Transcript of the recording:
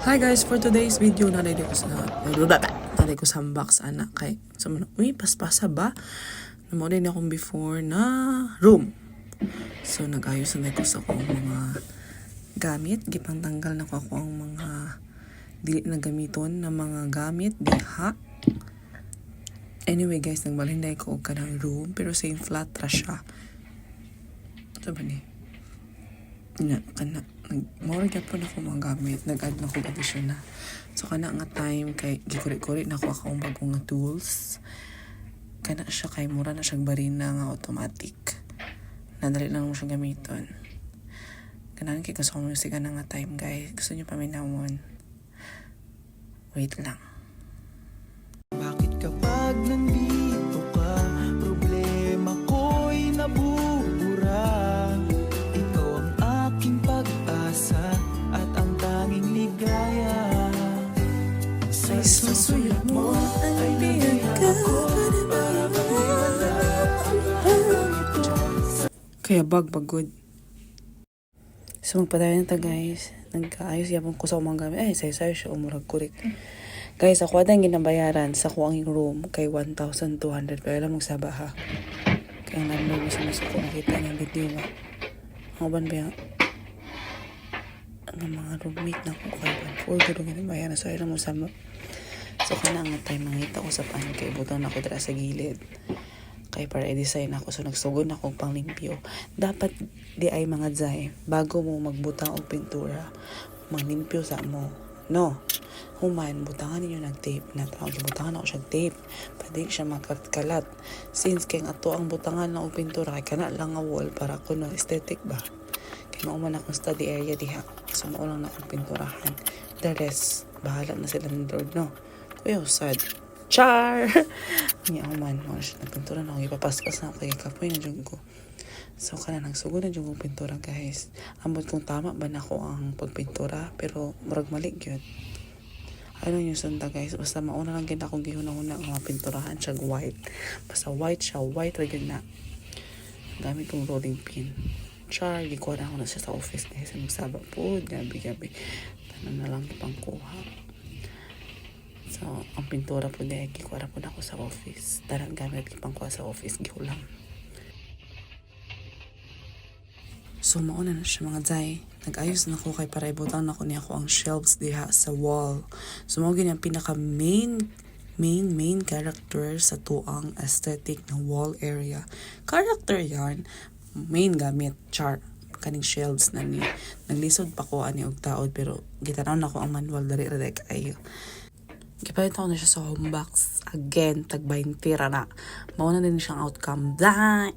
Hi guys, for today's video naday ko sa box anak kay sa uy paspasa ba namo din akong before na room. So nag-ayos na ko sa akong mga gamit, gipantanggal na ko ang mga dili na gamiton na mga gamit diha. Anyway guys, nagbalinday ko og kanang room pero same flat ra siya. Ito ba ni? Mawag na po na ako mga gamit. Nag-add na ako addition na. So, kana nga time kay gikuri-kuri na ako akong bagong nga tools. Kana siya kay mura na siyang barina nga automatic. Nadali lang mo siyang gamiton. Kanaan kay gusto ko music na nga time guys. Gusto niyo paminawon. Wait lang. Bakit kapag nandito ka, problema ko'y nabubura? Ikaw ang aking pag-asa at ang tanging ligaya. Sa susuyod mo ay bigay ako para mag-iwala. Kaya bagbagod. So magpadayon na ta guys. Nagkaayos yapon ko sa mga gamit. Ay, sayo-sayo siya umurag kurik. Guys, ako adang ginabayaran sa kuang room kay 1,200 pero alam mong saba ha. Kaya namin mo sa ko nakita niya video ba. Ang uban ba yung ang mga roommate na ko kay 1,400 doon ginabayaran. So alam mong saba. So kana nga tayo mangita ko sa pan kay butang ako dira sa gilid. Kay para i-design ako so nagsugod na akong panglimpyo. Dapat di ay mga zay bago mo magbutang og pintura manglimpyo sa mo. No. Human, butangan ninyo nag-tape na tawag. Butangan ako siya tape. Pwede siya magkalat. Since kaya ato ang butangan na o pintura, kaya kana lang nga wall para kuno aesthetic ba? Kaya mauman akong study area diha. So maulang na akong pinturahan. The rest, bahala na sila ng Lord, no? Kuya, sad. Char! Nga man, mga siya nagpintura na ako. Ipapaskas na ako kay kapoy na dyan ko. So, kana nagsugod na dyan kong pintura, guys. Ambot kung tama ba na ako ang pagpintura, pero murag mali yun. Ano yung sunda guys, basta mauna lang gina akong gihuna-huna ang mga pinturahan siya white. Basta white siya, white rin na. Gamit kong rolling pin. Char, gikuha na ako na siya sa office guys. Magsaba po, gabi-gabi. Tanan na lang ipang kuha. So, ang pintura po dahil gikuha na po na ako sa office. Tarang gamit ipang kuha sa office, gihulang. So, mauna na siya mga zay. Nag-ayos na ko kay para ibutang na ko niya ako ang shelves diha sa wall. So, mga ganyan pinaka main character sa tuang aesthetic na wall area. Character yan. Main gamit, char. Kaning shelves na ni. Naglisod pa ko ani og taod pero gitanaw na ko ang manual dari kayo. Gipalit ako na siya sa home box. Again, tag 20 ra na. Mauna din siyang outcome. Da.